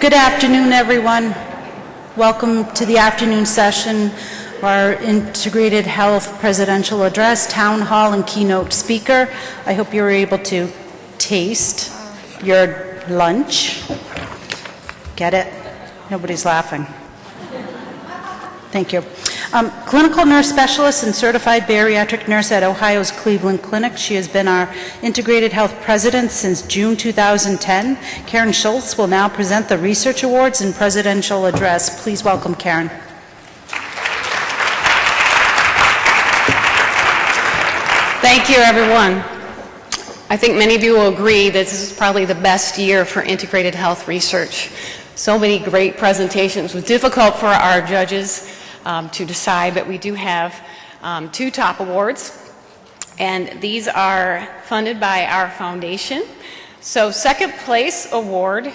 Good afternoon, everyone. Welcome to the afternoon session of our Integrated Health Presidential Address, Town Hall, and keynote speaker. I hope you were able to taste your lunch. Get it? Nobody's laughing. Thank you. Clinical nurse specialist and certified bariatric nurse at Ohio's Cleveland Clinic. She has been our Integrated Health President since June 2010. Karen Schultz will now present the Research Awards and Presidential Address. Please welcome Karen. Thank you, everyone. I think many of you will agree that this is probably the best year for integrated health research. So many great presentations. It was difficult for our judges to decide, but we do have two top awards, and these are funded by our foundation. So second place award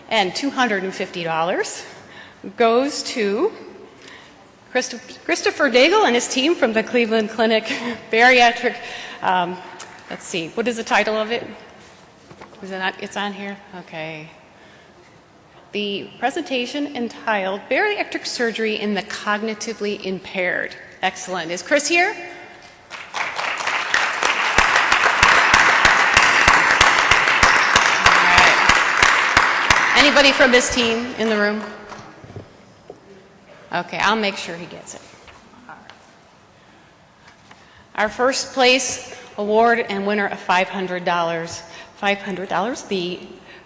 and $250 goes to Christopher Daigle and his team from the Cleveland Clinic Bariatric, let's see, what is the title of it? Is it not, it's on here? Okay. The presentation entitled Bariatric Surgery in the Cognitively Impaired. Excellent. Is Chris here? All right. Anybody from his team in the room? Okay, I'll make sure he gets it. Our first place award and winner of $500. The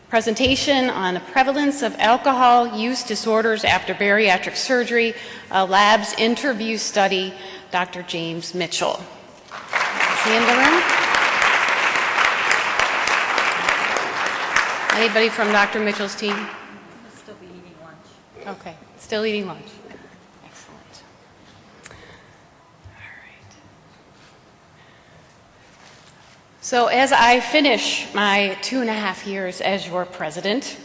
presentation on the prevalence of alcohol use disorders after bariatric surgery, a labs interview study, Dr. James Mitchell. Is he in the room? Anybody from Dr. Mitchell's team? I'll still be eating lunch. Okay, still eating lunch. Excellent. All right. So as I finish my 2.5 years as your president,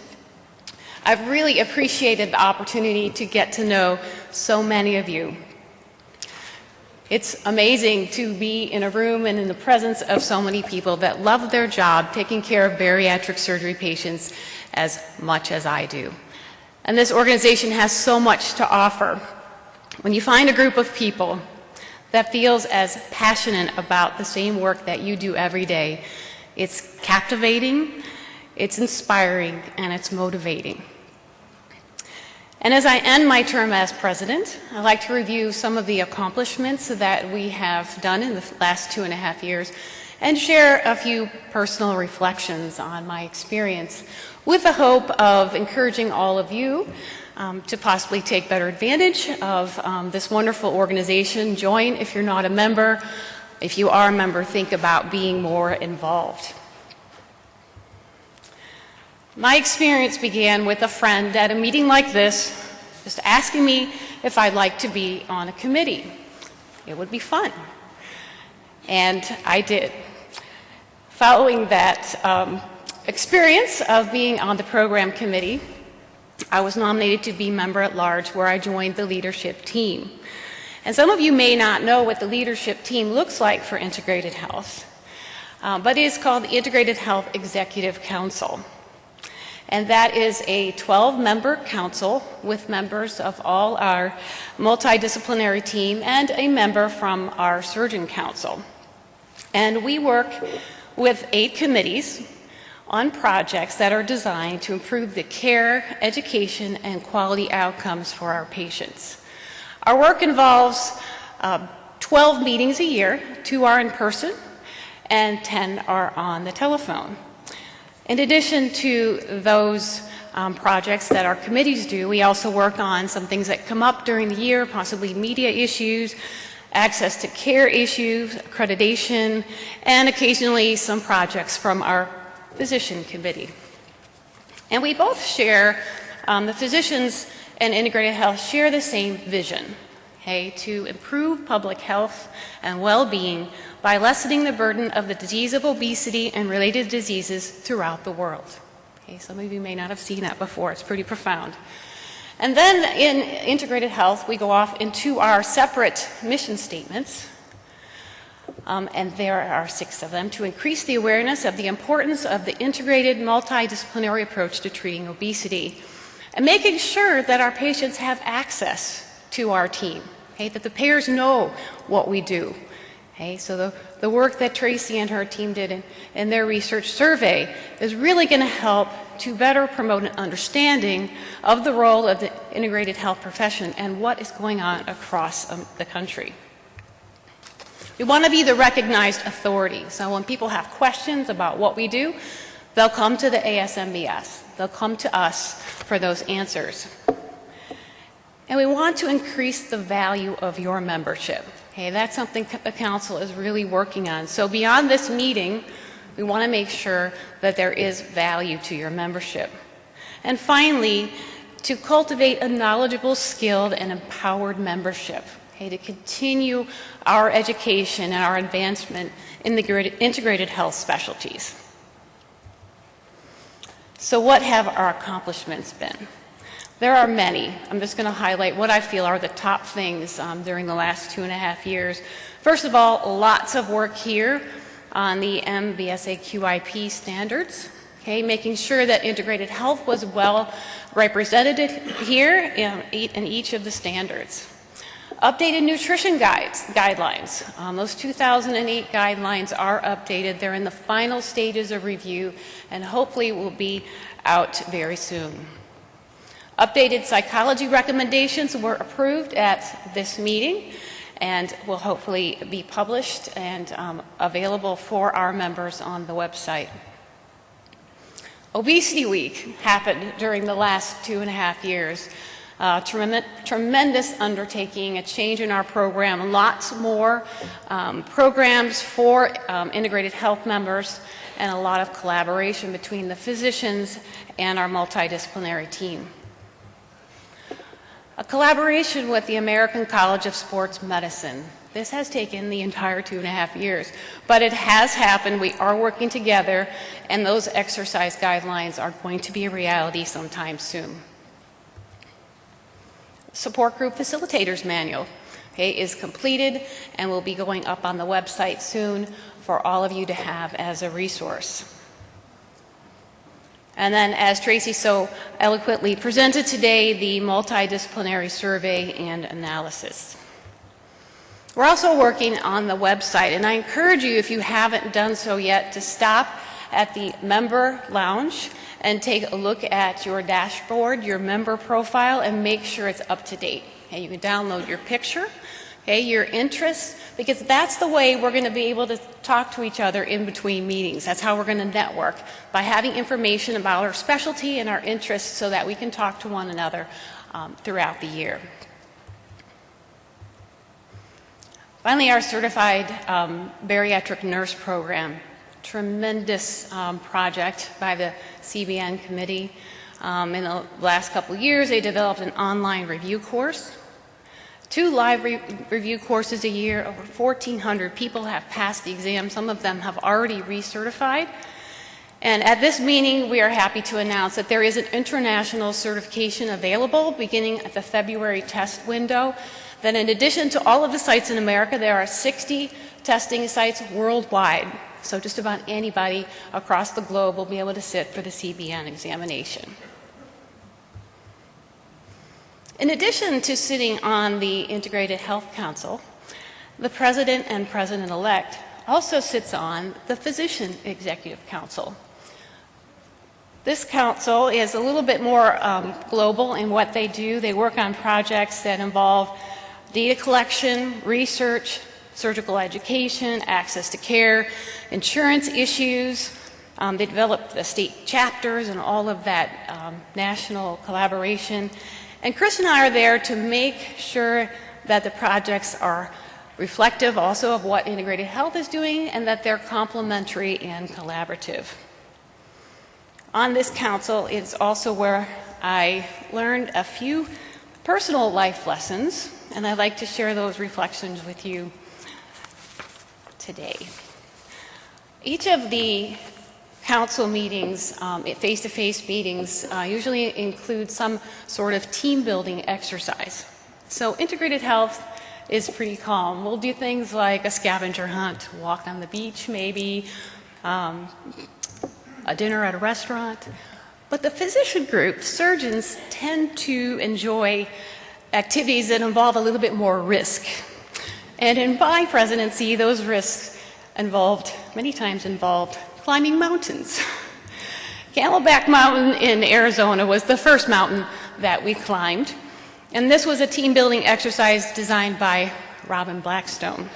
I've really appreciated the opportunity to get to know so many of you. It's amazing to be in a room and in the presence of so many people that love their job taking care of bariatric surgery patients as much as I do. And this organization has so much to offer. When you find a group of people that feels as passionate about the same work that you do every day, it's captivating, it's inspiring, and it's motivating. And as I end my term as president, I'd like to review some of the accomplishments that we have done in the last 2.5 years and share a few personal reflections on my experience with the hope of encouraging all of you to possibly take better advantage of this wonderful organization. Join if you're not a member. If you are a member, think about being more involved. My experience began with a friend at a meeting like this, just asking me if I'd like to be on a committee. It would be fun. And I did. Following that experience of being on the program committee, I was nominated to be member at large, where I joined the leadership team. And some of you may not know what the leadership team looks like for integrated health, but it is called the Integrated Health Executive Council. And that is a 12-member council with members of all our multidisciplinary team and a member from our surgeon council. And we work with 8 committees on projects that are designed to improve the care, education, and quality outcomes for our patients. Our work involves 12 meetings a year. 2 are in person and 10 are on the telephone. In addition to those projects that our committees do, we also work on some things that come up during the year, possibly media issues, access to care issues, accreditation, and occasionally some projects from our physician committee. And we both share, the physicians and integrated health share the same vision, okay, to improve public health and well-being by lessening the burden of the disease of obesity and related diseases throughout the world. Okay, some of you may not have seen that before. It's pretty profound. And then in integrated health, we go off into our separate mission statements, and there are 6 of them, to increase the awareness of the importance of the integrated multidisciplinary approach to treating obesity. and making sure that our patients have access to our team, okay, that the payers know what we do. Okay, so the work that Tracy and her team did in their research survey is really going to help to better promote an understanding of the role of the integrated health profession and what is going on across the country. We want to be the recognized authority. So when people have questions about what we do, they'll come to the ASMBS. They'll come to us for those answers. And we want to increase the value of your membership. Okay, that's something the council is really working on. So beyond this meeting, we want to make sure that there is value to your membership. And finally, to cultivate a knowledgeable, skilled, and empowered membership. Okay, to continue our education and our advancement in the integrated health specialties. So what have our accomplishments been? There are many. I'm just going to highlight what I feel are the top things during the last 2.5 years. First of all, lots of work here on the MBSA QIP standards, okay, making sure that integrated health was well represented here in each of the standards. Updated nutrition guidelines. Those 2008 guidelines are updated. They're in the final stages of review and hopefully will be out very soon. Updated psychology recommendations were approved at this meeting and will hopefully be published and available for our members on the website. Obesity Week happened during the last 2.5 years. Tremendous undertaking, a change in our program, lots more programs for integrated health members, and a lot of collaboration between the physicians and our multidisciplinary team. A collaboration with the American College of Sports Medicine. This has taken the entire 2.5 years, but it has happened. We are working together, and those exercise guidelines are going to be a reality sometime soon. Support Group Facilitators Manual, okay, is completed and will be going up on the website soon for all of you to have as a resource. And then, as Tracy so eloquently presented today, the multidisciplinary survey and analysis. We're also working on the website, and I encourage you, if you haven't done so yet, to stop at the member lounge and take a look at your dashboard, your member profile, and make sure it's up to date. Okay, you can download your picture, okay, your interests, because that's the way we're going to be able to talk to each other in between meetings. That's how we're going to network, by having information about our specialty and our interests so that we can talk to one another throughout the year. Finally, our certified bariatric nurse program. Tremendous project by the CBN committee. In the last couple of years, they developed an online review course. 2 live review courses a year. Over 1,400 people have passed the exam. Some of them have already recertified. And at this meeting, we are happy to announce that there is an international certification available beginning at the February test window. Then in addition to all of the sites in America, there are 60 testing sites worldwide. So just about anybody across the globe will be able to sit for the CBN examination. In addition to sitting on the Integrated Health Council, the President and President-elect also sits on the Physician Executive Council. This council is a little bit more global in what they do. They work on projects that involve data collection, research, surgical education, access to care, insurance issues. They develop the state chapters and all of that national collaboration. And Chris and I are there to make sure that the projects are reflective also of what integrated health is doing and that they're complementary and collaborative. On this council is also where I learned a few personal life lessons, and I'd like to share those reflections with you today. Each of the council meetings, face-to-face meetings, usually include some sort of team-building exercise. So integrated health is pretty calm. We'll do things like a scavenger hunt, walk on the beach maybe, a dinner at a restaurant. But the physician group, surgeons, tend to enjoy activities that involve a little bit more risk. And in my presidency, those risks many times involved climbing mountains. Camelback Mountain in Arizona was the first mountain that we climbed. And this was a team-building exercise designed by Robin Blackstone.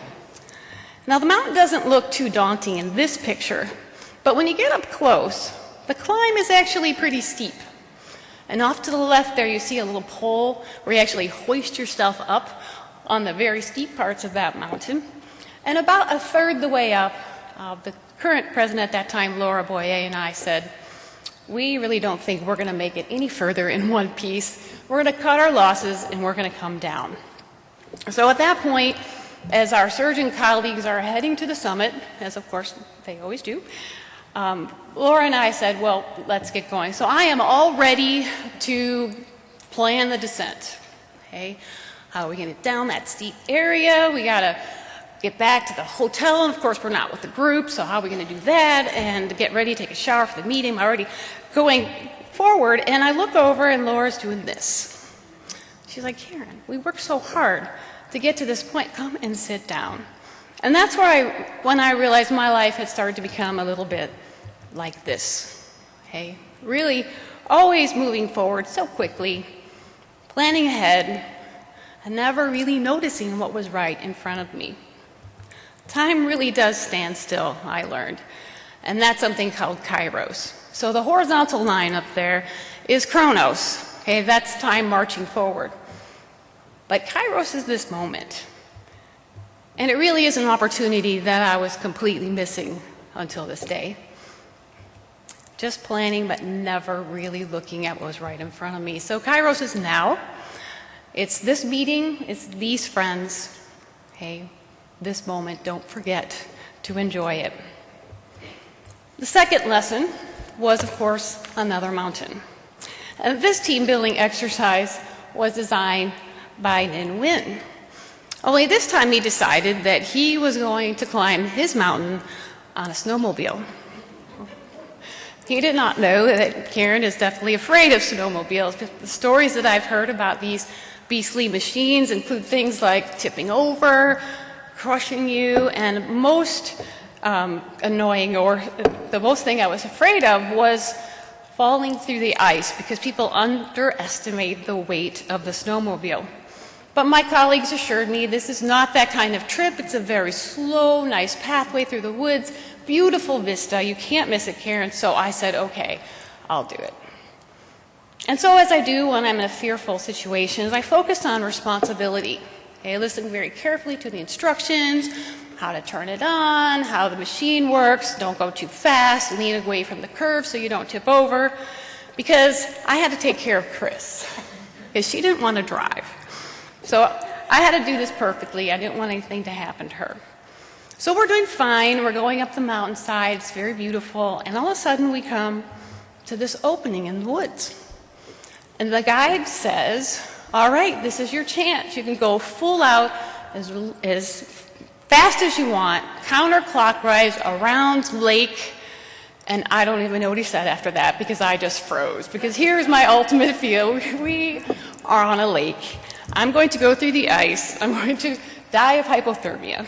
Now, the mountain doesn't look too daunting in this picture, but when you get up close, the climb is actually pretty steep. And off to the left there, you see a little pole where you actually hoist yourself up on the very steep parts of that mountain. And about a third the way up, the current president at that time, Laura Boyer, and I said, we really don't think we're going to make it any further in one piece. We're going to cut our losses and we're going to come down. So at that point, as our surgeon colleagues are heading to the summit, as of course they always do, Laura and I said, well, let's get going. So I am all ready to plan the descent. Okay? How are we going to get down that steep area? We got to get back to the hotel, and of course we're not with the group, so how are we going to do that? And get ready to take a shower for the meeting. I'm already going forward, and I look over and Laura's doing this. She's like, Karen, we worked so hard to get to this point. Come and sit down. And that's when I realized my life had started to become a little bit like this. Okay? Really always moving forward so quickly, planning ahead, and never really noticing what was right in front of me. Time really does stand still, I learned. And that's something called Kairos. So the horizontal line up there is Chronos. Okay, that's time marching forward. But Kairos is this moment. And it really is an opportunity that I was completely missing until this day. Just planning, but never really looking at what was right in front of me. So Kairos is now. It's this meeting, it's these friends. Okay, this moment, don't forget to enjoy it. The second lesson was, of course, another mountain. And this team-building exercise was designed by Ninh Nguyen. Only this time he decided that he was going to climb his mountain on a snowmobile. He did not know that Karen is definitely afraid of snowmobiles. The stories that I've heard about these beastly machines include things like tipping over, crushing you, and most annoying, or the most thing I was afraid of, was falling through the ice because people underestimate the weight of the snowmobile. But my colleagues assured me this is not that kind of trip. It's a very slow, nice pathway through the woods, beautiful vista. You can't miss it, Karen. So I said, okay, I'll do it. And so as I do when I'm in a fearful situation, I focused on responsibility. Okay, I listened very carefully to the instructions, how to turn it on, how the machine works, don't go too fast, lean away from the curve so you don't tip over, because I had to take care of Chris, because she didn't want to drive. So I had to do this perfectly. I didn't want anything to happen to her. So we're doing fine. We're going up the mountainside. It's very beautiful. And all of a sudden we come to this opening in the woods. And the guide says, all right, this is your chance. You can go full out as fast as you want, counterclockwise around the lake. And I don't even know what he said after that because I just froze. Because here's my ultimate fear. We are on a lake. I'm going to go through the ice. I'm going to die of hypothermia.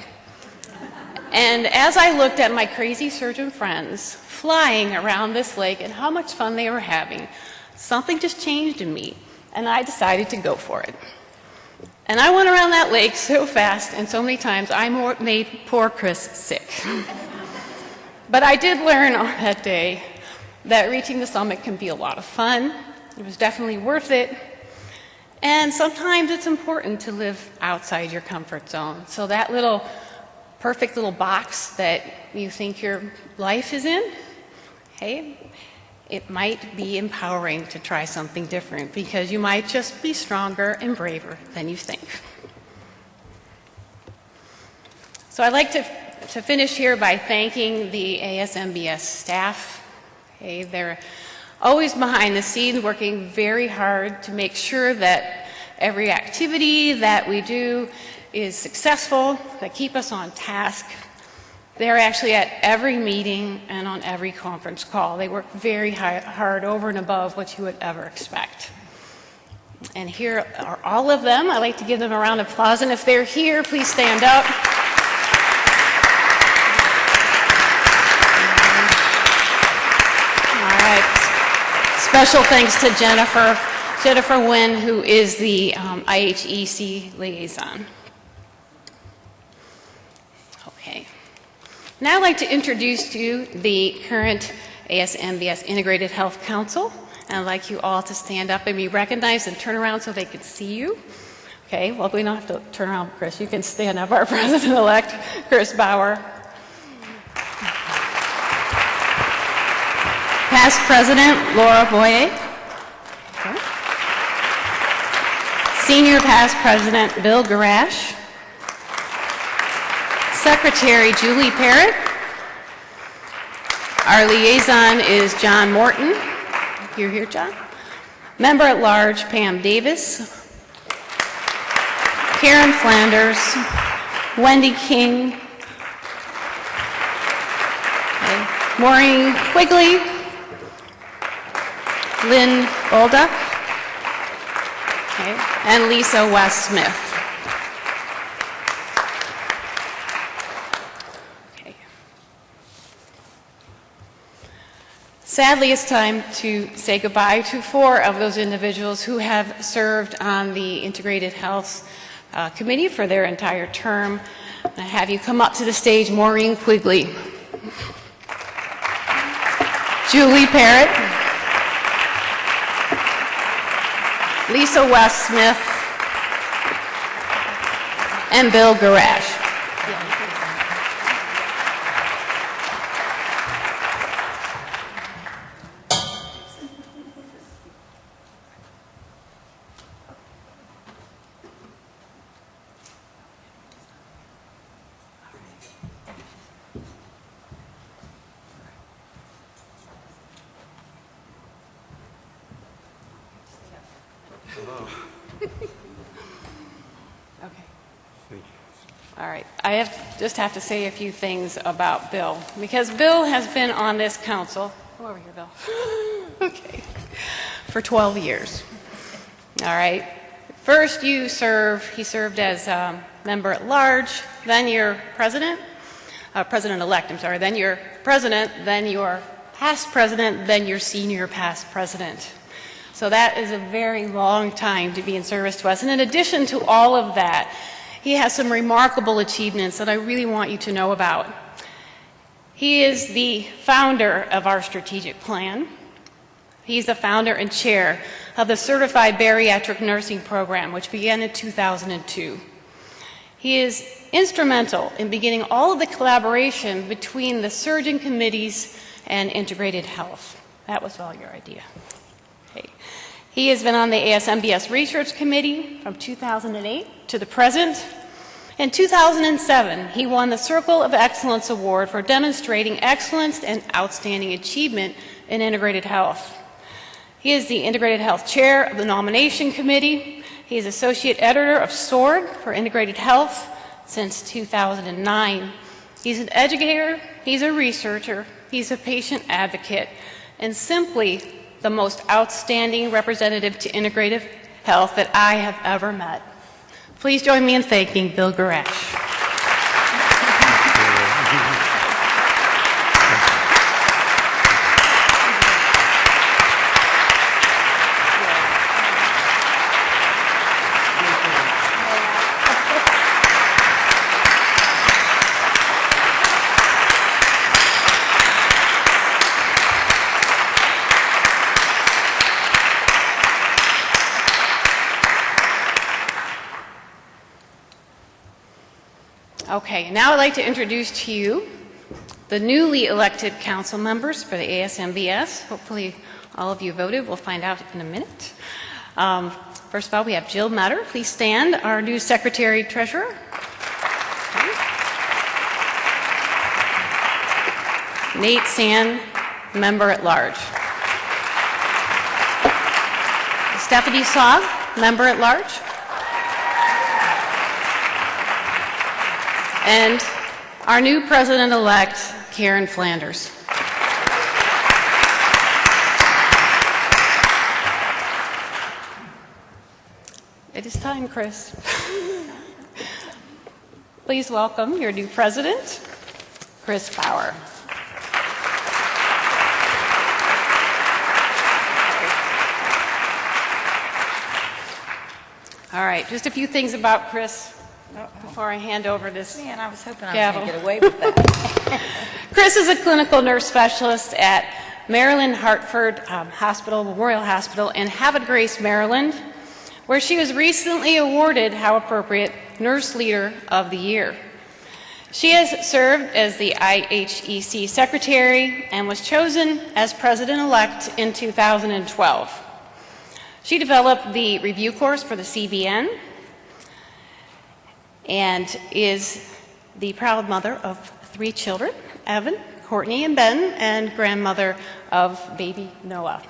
And as I looked at my crazy surgeon friends flying around this lake and how much fun they were having, something just changed in me, and I decided to go for it. And I went around that lake so fast and so many times I made poor Chris sick. But I did learn on that day that reaching the summit can be a lot of fun. It was definitely worth it. And sometimes it's important to live outside your comfort zone. So that little perfect little box that you think your life is in, hey, it might be empowering to try something different because you might just be stronger and braver than you think. So I'd like to finish here by thanking the ASMBS staff. Okay, they're always behind the scenes working very hard to make sure that every activity that we do is successful, that keep us on task. They're actually at every meeting and on every conference call. They work very hard over and above what you would ever expect. And here are all of them. I'd like to give them a round of applause. And if they're here, please stand up. All right. Special thanks to Jennifer Nguyen, who is the IHEC liaison. Okay. Now I'd like to introduce to you the current ASMBS Integrated Health Council. And I'd like you all to stand up and be recognized and turn around so they can see you. Okay, well, we don't have to turn around, Chris. You can stand up. Our President-elect, Chris Bauer. Past President, Laura Boyer. Okay. Senior Past President, Bill Garash. Secretary, Julie Parrott. Our liaison is John Morton. You're here, John. Member at Large, Pam Davis. Karen Flanders. Wendy King. Okay. Maureen Quigley. Lynn Bolduck. Okay. And Lisa West Smith. Sadly, it's time to say goodbye to 4 of those individuals who have served on the Integrated Health Committee for their entire term. I have you come up to the stage, Maureen Quigley, Julie Parrott, Lisa West Smith, and Bill Garash. Okay. Thank you. All right. I just have to say a few things about Bill, because Bill has been on this council. Come over here, Bill. Okay. For 12 years. All right. First, he served as member at large, then your president-elect, I'm sorry, then your president, then your past president, then your senior past president. So that is a very long time to be in service to us. And in addition to all of that, he has some remarkable achievements that I really want you to know about. He is the founder of our strategic plan. He's the founder and chair of the Certified Bariatric Nursing Program, which began in 2002. He is instrumental in beginning all of the collaboration between the surgeon committees and integrated health. That was all your idea. Okay. He has been on the ASMBS Research Committee from 2008 to the present. In 2007, he won the Circle of Excellence Award for demonstrating excellence and outstanding achievement in integrated health. He is the Integrated Health Chair of the Nomination Committee. He is Associate Editor of SWORD for Integrated Health since 2009. He's an educator, he's a researcher, he's a patient advocate, and simply the most outstanding representative to integrative health that I have ever met. Please join me in thanking Bill Garash. Okay, now I'd like to introduce to you the newly elected council members for the ASMBS. Hopefully all of you voted. We'll find out in a minute. First of all, we have Jill Metter. Please stand, our new Secretary Treasurer. Okay. Nate Sand, Member at Large. Stephanie Saw, Member at Large. And our new president-elect, Karen Flanders. It is time, Chris. Please welcome your new president, Chris Bauer. All right, just a few things about Chris before I hand over this Man, I was hoping I was gavel. going to get away with that. Chris is a clinical nurse specialist at Maryland Hartford Hospital, Memorial Hospital in Havre de Grace, Maryland, where she was recently awarded, how appropriate, Nurse Leader of the Year. She has served as the IHEC Secretary and was chosen as President-elect in 2012. She developed the review course for the CBN and is the proud mother of 3 children, Evan, Courtney, and Ben, and grandmother of baby Noah.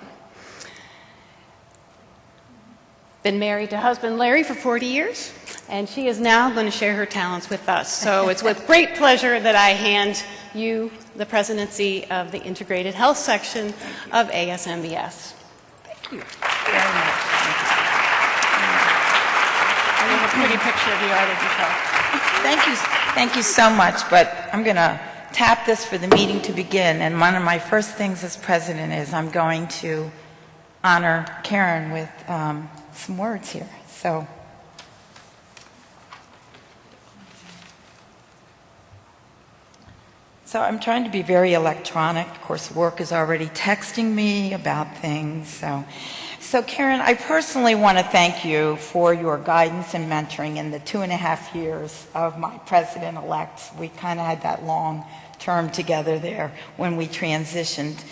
Been married to husband Larry for 40 years, and she is now going to share her talents with us. So it's with great pleasure that I hand you the presidency of the Integrated Health section of ASMBS. Thank you very much. I have a pretty picture of you already, Michelle. Thank you so much, but I'm going to tap this for the meeting to begin, and one of my first things as president is I'm going to honor Karen with some words here. So I'm trying to be very electronic. Of course, work is already texting me about things. So Karen, I personally want to thank you for your guidance and mentoring in the 2.5 years of my president-elect. We kind of had that long term together there when we transitioned.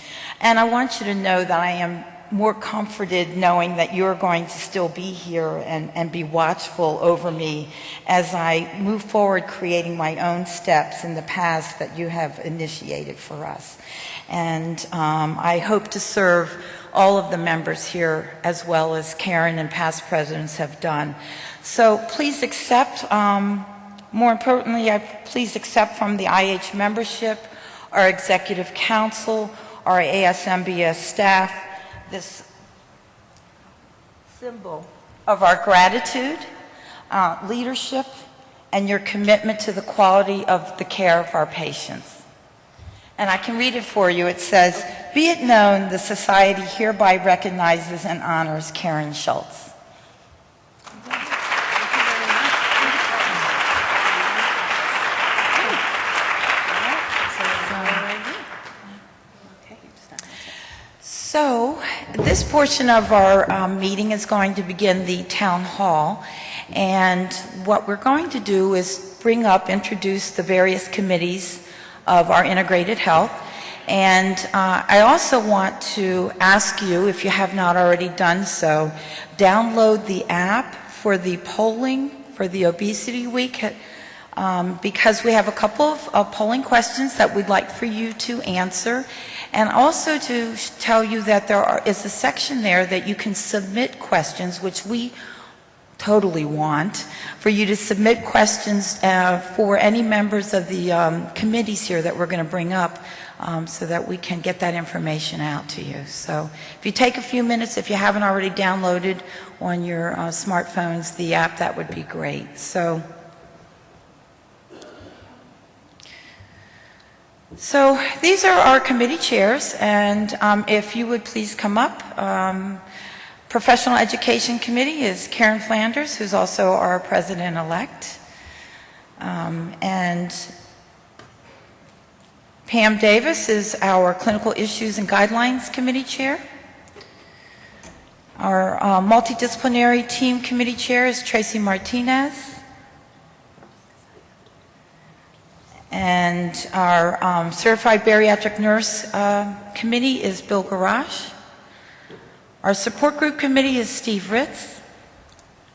And I want you to know that I am more comforted knowing that you're going to still be here and be watchful over me as I move forward creating my own steps in the paths that you have initiated for us. And I hope to serve all of the members here as well as Karen and past presidents have done. So please accept, more importantly, please accept from the IH membership, our executive council, our ASMBS staff, this symbol of our gratitude, leadership, and your commitment to the quality of the care of our patients. And I can read it for you. It says, "Be it known, the Society hereby recognizes and honors Karen Schultz." So this portion of our meeting is going to begin the town hall, and what we're going to do is introduce the various committees of our integrated health. And I also want to ask you, if you have not already done so, download the app for the polling for the Obesity Week, because we have a couple of polling questions that we'd like for you to answer. And also to tell you that there is a section there that you can submit questions, which we totally want, for you to submit questions for any members of the committees here that we're going to bring up so that we can get that information out to you. So if you take a few minutes, if you haven't already downloaded on your smartphones the app, that would be great. So these are our committee chairs, and if you would please come up. Professional Education Committee is Karen Flanders, who's also our president-elect. And Pam Davis is our Clinical Issues and Guidelines Committee Chair. Our Multidisciplinary Team Committee Chair is Tracy Martinez. And our Certified Bariatric Nurse Committee is Bill Garash. Our Support Group Committee is Steve Ritz.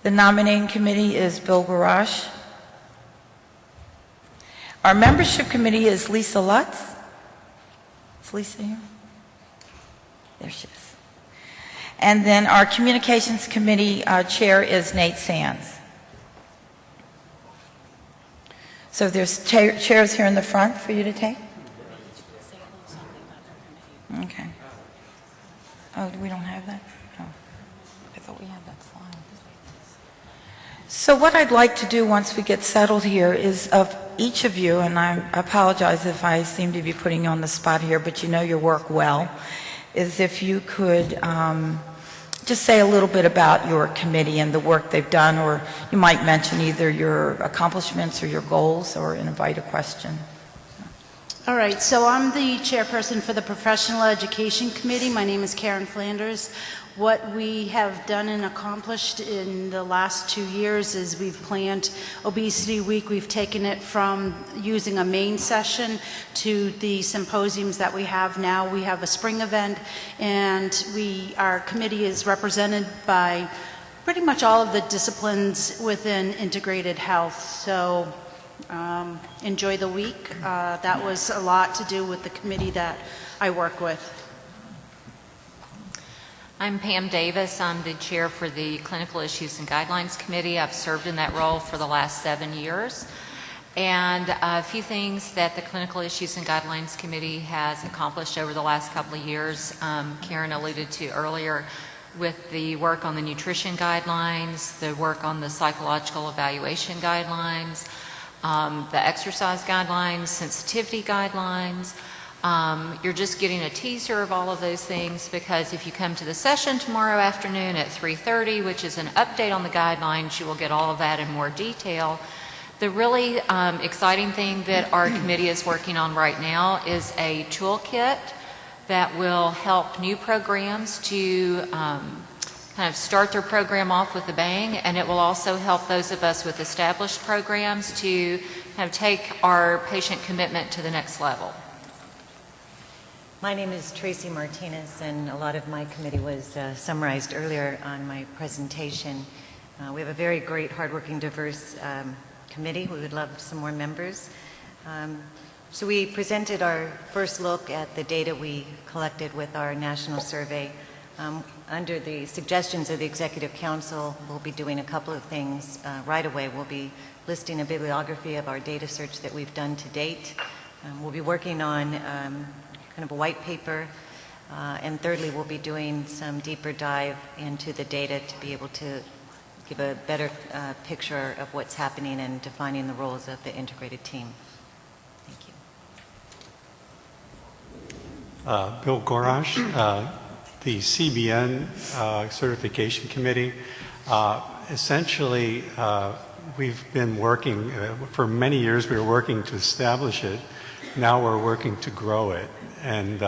The Nominating Committee is Bill Garash. Our Membership Committee is Lisa Lutz. Is Lisa here? There she is. And then our Communications Committee Chair is Nate Sands. So there's chairs here in the front for you to take? Okay. Oh, we don't have that? Oh, I thought we had that slide. So what I'd like to do once we get settled here is of each of you, and I apologize if I seem to be putting you on the spot here, but you know your work well, is if you could just say a little bit about your committee and the work they've done, or you might mention either your accomplishments or your goals, or invite a question. All right, so I'm the chairperson for the Professional Education Committee. My name is Karen Flanders. What we have done and accomplished in the last 2 years is we've planned Obesity Week. We've taken it from using a main session to the symposiums that we have now. We have a spring event, and our committee is represented by pretty much all of the disciplines within integrated health. So enjoy the week. That was a lot to do with the committee that I work with. I'm Pam Davis. I'm the chair for the Clinical Issues and Guidelines Committee. I've served in that role for the last 7 years. And a few things that the Clinical Issues and Guidelines Committee has accomplished over the last couple of years, Karen alluded to earlier, with the work on the nutrition guidelines, the work on the psychological evaluation guidelines, the exercise guidelines, sensitivity guidelines. You're just getting a teaser of all of those things, because if you come to the session tomorrow afternoon at 3:30, which is an update on the guidelines, you will get all of that in more detail. The really exciting thing that our committee is working on right now is a toolkit that will help new programs to kind of start their program off with a bang, and it will also help those of us with established programs to kind of take our patient commitment to the next level. My name is Tracy Martinez, and a lot of my committee was summarized earlier on my presentation. We have a very great, hardworking, diverse committee. We would love some more members. So we presented our first look at the data we collected with our national survey. Under the suggestions of the Executive Council, we'll be doing a couple of things right away. We'll be listing a bibliography of our data search that we've done to date. We'll be working on kind of a white paper, and thirdly, we'll be doing some deeper dive into the data to be able to give a better picture of what's happening and defining the roles of the integrated team. Thank you. Bill Gorash, the CBN Certification Committee. Essentially, we've been working, for many years we were working to establish it. Now we're working to grow it. And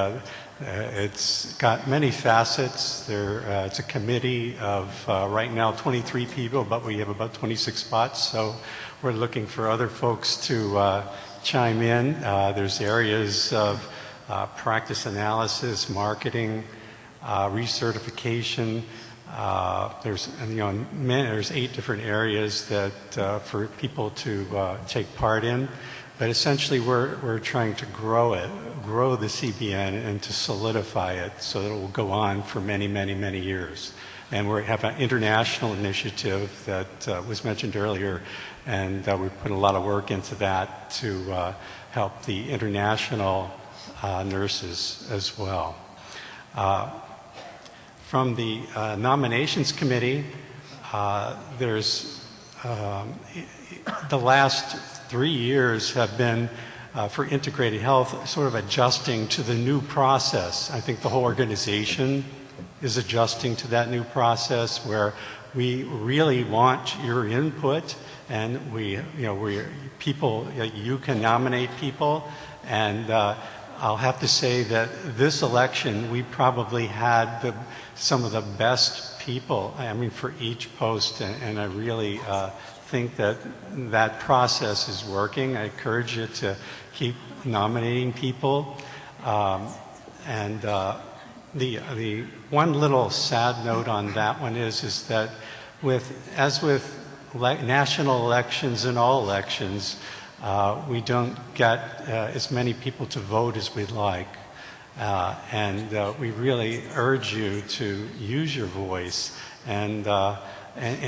it's got many facets. It's a committee of right now 23 people, but we have about 26 spots. So we're looking for other folks to chime in. There's areas of practice analysis, marketing, recertification. There's 8 different areas that for people to take part in. But essentially, we're trying to grow the CBN, and to solidify it so that it will go on for many, many, many years. And we have an international initiative that was mentioned earlier, and we put a lot of work into that to help the international nurses as well. From the nominations committee, there's the last 3 years have been for integrated health sort of adjusting to the new process. I think the whole organization is adjusting to that new process, where we really want your input, and you can nominate people. And I'll have to say that this election, we probably had some of the best people, for each post, and I really think that process is working. I encourage you to keep nominating people. And the one little sad note on that one is that as with national elections and all elections, we don't get as many people to vote as we'd like. And we really urge you to use your voice. And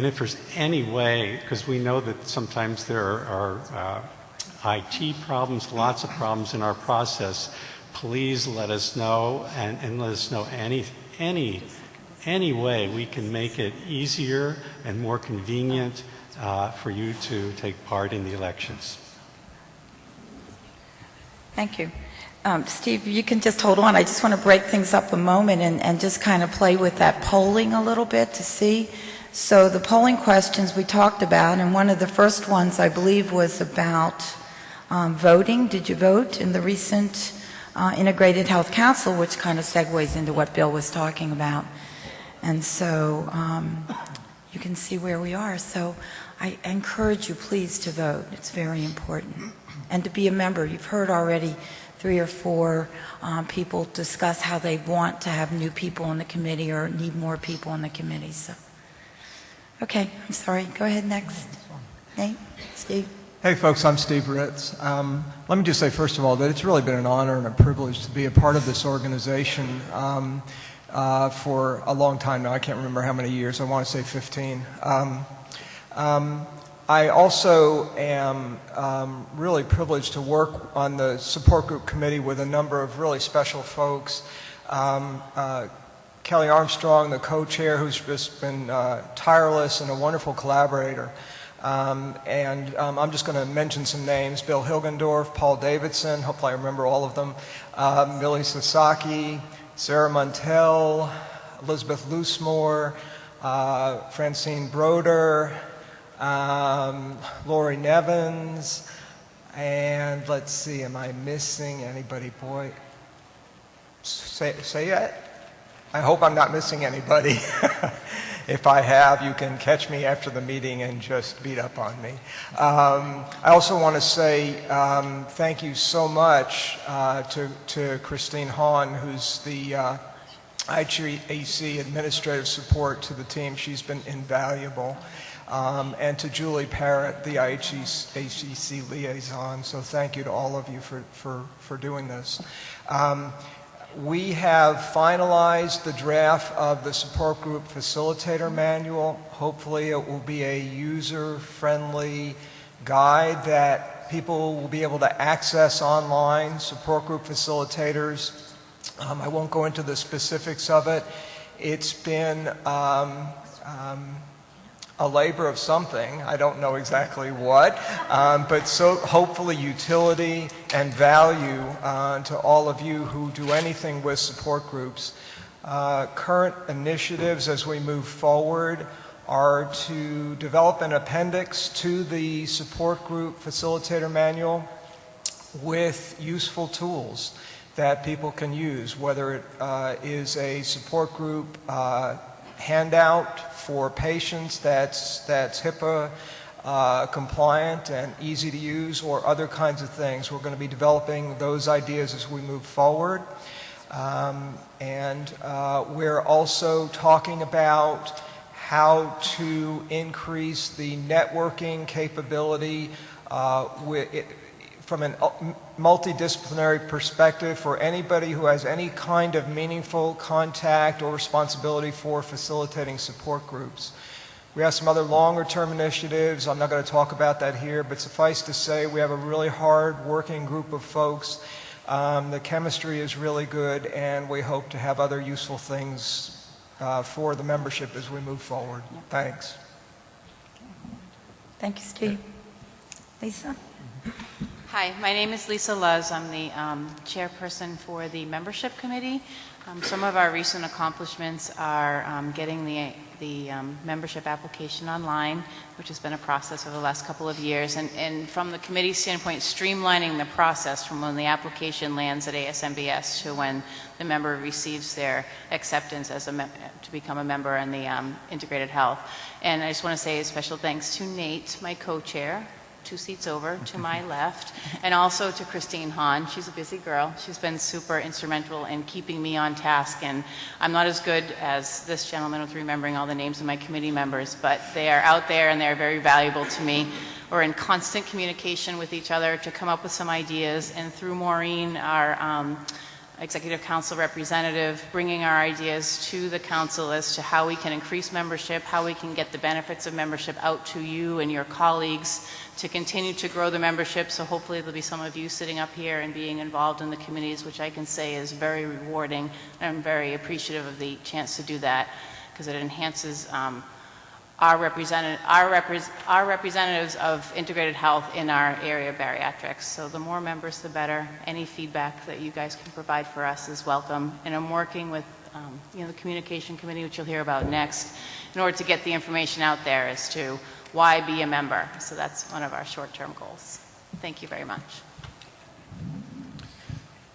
if there's any way, because we know that sometimes there are IT problems, lots of problems in our process, please let us know and let us know any way we can make it easier and more convenient for you to take part in the elections. Thank you. Steve, you can just hold on. I just want to break things up a moment and just kind of play with that polling a little bit to see. So the polling questions we talked about, and one of the first ones I believe was about voting. Did you vote in the recent Integrated Health Council, which kind of segues into what Bill was talking about. And so you can see where we are. So I encourage you, please, to vote. It's very important. And to be a member. You've heard already 3 or 4 people discuss how they want to have new people in the committee or need more people in the committee. So, okay, I'm sorry. Go ahead next. Nate, Steve. Hey folks, I'm Steve Ritz. Let me just say first of all that it's really been an honor and a privilege to be a part of this organization for a long time now. I can't remember how many years. I want to say 15. I also am really privileged to work on the support group committee with a number of really special folks. Kelly Armstrong, the co-chair, who's just been tireless and a wonderful collaborator. I'm just going to mention some names. Bill Hilgendorf, Paul Davidson, hopefully I remember all of them, Millie Sasaki, Sarah Montel, Elizabeth Loosemore, Francine Broder, Lori Nevins, and let's see, am I missing anybody? Boy, say it. I hope I'm not missing anybody. If I have, you can catch me after the meeting and just beat up on me. I also want to say thank you so much to Christine Hahn, who's the IHEC administrative support to the team. She's been invaluable. And to Julie Parrott, the IHEC liaison. So thank you to all of you for doing this. We have finalized the draft of the support group facilitator manual. Hopefully it will be a user-friendly guide that people will be able to access online, support group facilitators. I won't go into the specifics of it. It's been a labor of something, I don't know exactly what, but so hopefully utility and value to all of you who do anything with support groups. Current initiatives as we move forward are to develop an appendix to the support group facilitator manual with useful tools that people can use, whether it is a support group handout for patients that's HIPAA compliant and easy to use, or other kinds of things. We're going to be developing those ideas as we move forward. We're also talking about how to increase the networking capability from a multidisciplinary perspective for anybody who has any kind of meaningful contact or responsibility for facilitating support groups. We have some other longer term initiatives. I'm not going to talk about that here, but suffice to say we have a really hard working group of folks. The chemistry is really good, and we hope to have other useful things for the membership as we move forward. Thanks. Thank you, Steve. Lisa? Hi, my name is Lisa Luz. I'm the chairperson for the membership committee. Some of our recent accomplishments are getting the membership application online, which has been a process over the last couple of years, and from the committee standpoint, streamlining the process from when the application lands at ASMBS to when the member receives their acceptance as to become a member in the integrated health. And I just want to say a special thanks to Nate, my co-chair, 2 seats over to my left, and also to Christine Hahn. She's a busy girl. She's been super instrumental in keeping me on task, and I'm not as good as this gentleman with remembering all the names of my committee members, but they are out there and they're very valuable to me. We're in constant communication with each other to come up with some ideas, and through Maureen, our executive council representative, bringing our ideas to the council as to how we can increase membership, how we can get the benefits of membership out to you and your colleagues to continue to grow the membership. So hopefully there'll be some of you sitting up here and being involved in the committees, which I can say is very rewarding. I'm very appreciative of the chance to do that because it enhances our representatives of integrated health in our area of bariatrics. So the more members, the better. Any feedback that you guys can provide for us is welcome. And I'm working with the communication committee, which you'll hear about next, in order to get the information out there as to why be a member. So that's one of our short-term goals. Thank you very much.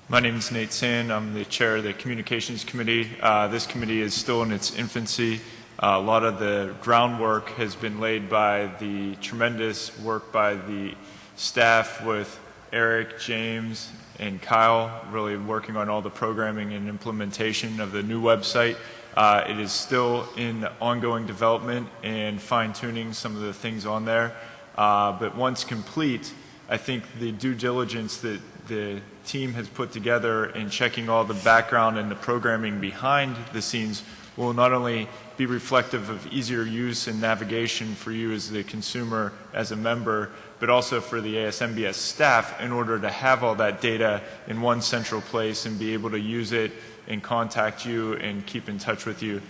My name is Nate Sand. I'm the chair of the communications committee. This committee is still in its infancy. A lot of the groundwork has been laid by the tremendous work by the staff with Eric, James, and Kyle, really working on all the programming and implementation of the new website. It is still in ongoing development and fine-tuning some of the things on there. But once complete, I think the due diligence that the team has put together in checking all the background and the programming behind the scenes will not only be reflective of easier use and navigation for you as the consumer, as a member, but also for the ASMBS staff in order to have all that data in one central place and be able to use it and contact you and keep in touch with you.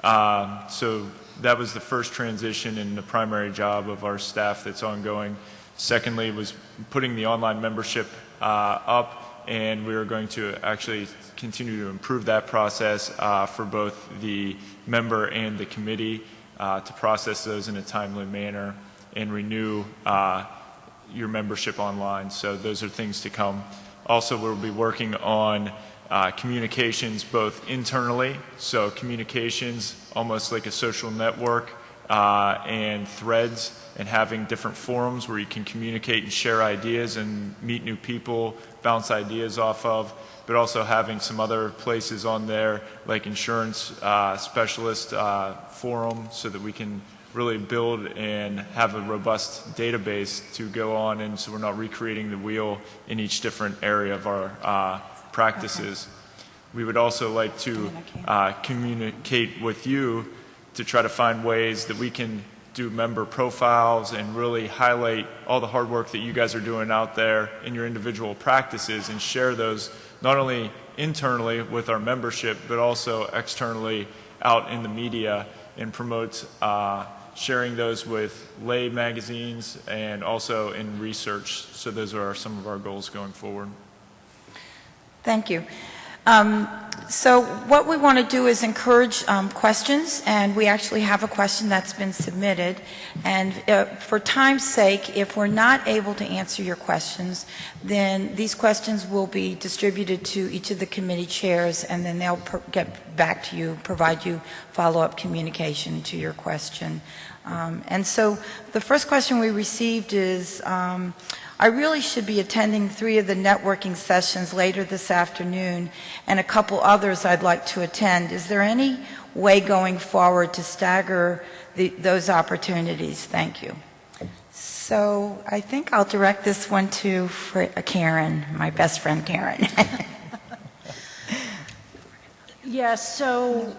So that was the first transition and the primary job of our staff that's ongoing. Secondly was putting the online membership up, and we are going to actually continue to improve that process for both the member and the committee to process those in a timely manner and renew your membership online. So those are things to come. Also, we'll be working on communications both internally, so communications almost like a social network, and threads, and having different forums where you can communicate and share ideas and meet new people, bounce ideas off of, but also having some other places on there like insurance specialist forum so that we can really build and have a robust database to go on, and so we're not recreating the wheel in each different area of our practices. We would also like to communicate with you to try to find ways that we can do member profiles and really highlight all the hard work that you guys are doing out there in your individual practices and share those not only internally with our membership but also externally out in the media, and promote sharing those with lay magazines and also in research. So those are some of our goals going forward. Thank you. So what we want to do is encourage questions, and we actually have a question that's been submitted. And for time's sake, if we're not able to answer your questions, then these questions will be distributed to each of the committee chairs, and then they'll get back to you, provide you follow-up communication to your question. And so the first question we received is, I really should be attending 3 of the networking sessions later this afternoon and a couple others I'd like to attend. Is there any way going forward to stagger those opportunities? Thank you. So I think I'll direct this one to Karen, my best friend Karen. Yes, so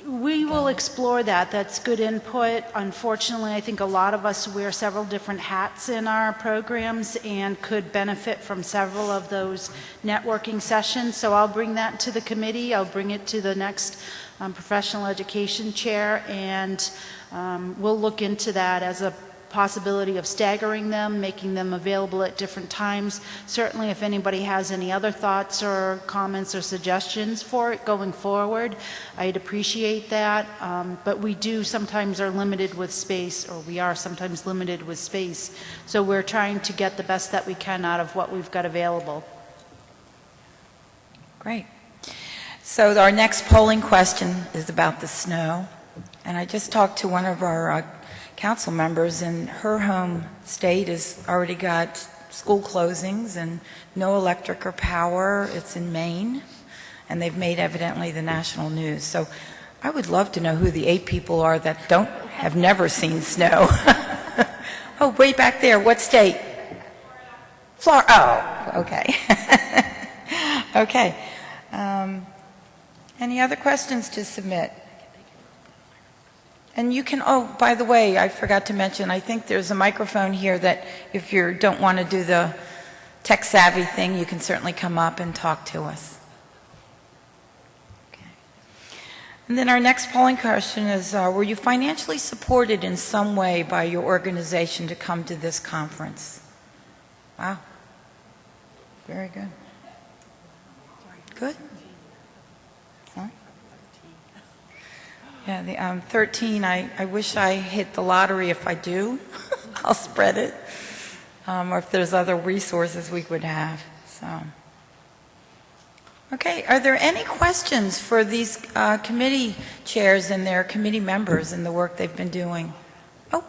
we will explore that. That's good input. Unfortunately, I think a lot of us wear several different hats in our programs and could benefit from several of those networking sessions. So I'll bring that to the committee. I'll bring it to the next professional education chair, and we'll look into that as a possibility of staggering them, making them available at different times. Certainly, if anybody has any other thoughts or comments or suggestions for it going forward, I'd appreciate that. But we do sometimes are limited with space, or we are sometimes limited with space. So we're trying to get the best that we can out of what we've got available. Great. So our next polling question is about the snow. And I just talked to one of our council members, and her home state has already got school closings and no electric or power. It's in Maine, and they've made evidently the national news. So I would love to know who the 8 people are that have never seen snow. Oh, way back there. What state? Florida. Oh, okay. Okay. Any other questions to submit? And you can, oh, by the way, I forgot to mention, I think there's a microphone here that if you don't want to do the tech-savvy thing, you can certainly come up and talk to us. Okay. And then our next polling question is, were you financially supported in some way by your organization to come to this conference? Wow. Very good. Good. Sorry? Yeah, the 13, I wish I hit the lottery. If I do, I'll spread it. Or if there's other resources we would have. So, okay, are there any questions for these committee chairs and their committee members and the work they've been doing? Oh,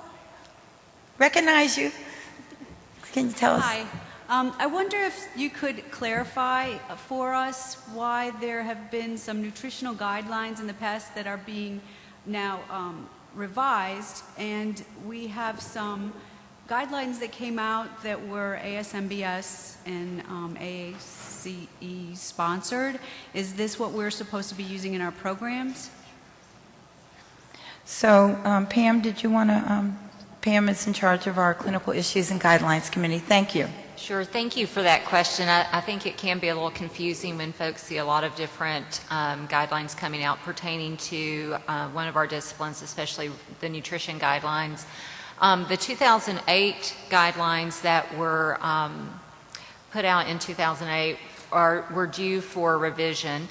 recognize you. Can you tell us? Hi. I wonder if you could clarify for us why there have been some nutritional guidelines in the past that are being now revised, and we have some guidelines that came out that were ASMBS and AACE sponsored. Is this what we're supposed to be using in our programs? So, Pam, did you want to, Pam is in charge of our Clinical Issues and Guidelines Committee. Thank you. Sure. Thank you for that question. I think it can be a little confusing when folks see a lot of different guidelines coming out pertaining to one of our disciplines, especially the nutrition guidelines. The 2008 guidelines that were put out in 2008 were due for revision,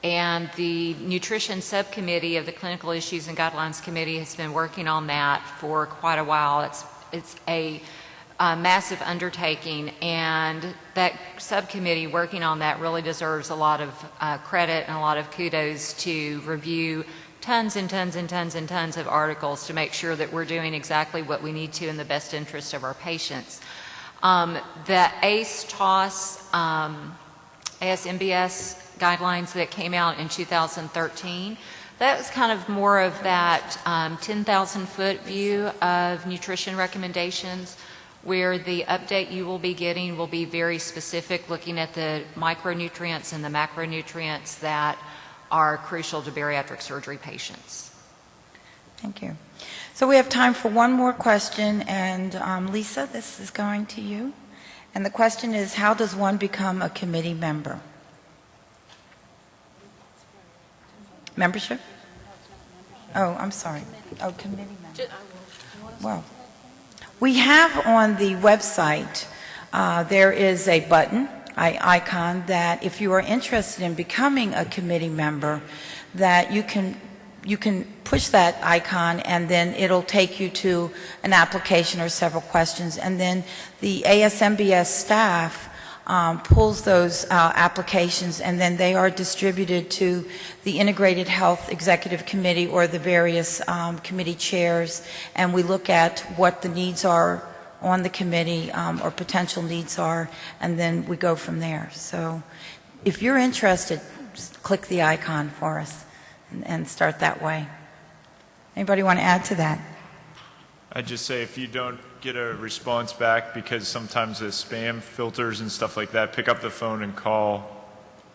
and the nutrition subcommittee of the Clinical Issues and Guidelines Committee has been working on that for quite a while. It's a massive undertaking, and that subcommittee working on that really deserves a lot of credit and a lot of kudos to review tons and tons and tons and tons of articles to make sure that we're doing exactly what we need to in the best interest of our patients. The ACE-TOS, ASMBS guidelines that came out in 2013, that was kind of more of that 10,000-foot view of nutrition recommendations, where the update you will be getting will be very specific, looking at the micronutrients and the macronutrients that are crucial to bariatric surgery patients. Thank you. So we have time for one more question, and Lisa, this is going to you. And the question is, how does one become a committee member? Membership? Oh, I'm sorry. Oh, committee member. Well, we have on the website, there is a button, icon, that if you are interested in becoming a committee member, that you can push that icon, and then it'll take you to an application or several questions, and then the ASMBS staff pulls those applications, and then they are distributed to the Integrated Health Executive Committee or the various committee chairs, and we look at what the needs are on the committee or potential needs are, and then we go from there. So if you're interested, just click the icon for us and start that way. Anybody want to add to that? I'd just say if you don't get a response back, because sometimes the spam filters and stuff like that, pick up the phone and call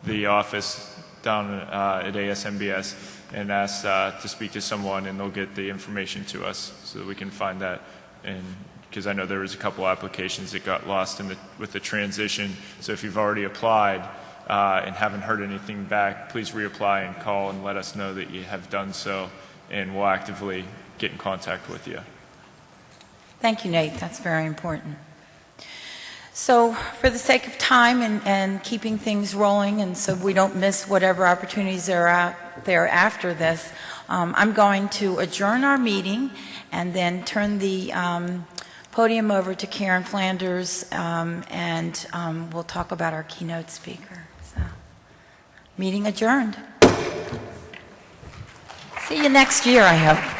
the office down at ASMBS and ask to speak to someone, and they'll get the information to us so that we can find that. And because I know there was a couple applications that got lost with the transition. So if you've already applied and haven't heard anything back, please reapply and call and let us know that you have done so, and we'll actively get in contact with you. Thank you, Nate. That's very important. So for the sake of time and keeping things rolling, and so we don't miss whatever opportunities are out there after this, I'm going to adjourn our meeting and then turn the podium over to Karen Flanders, and we'll talk about our keynote speaker. So, meeting adjourned. See you next year, I hope.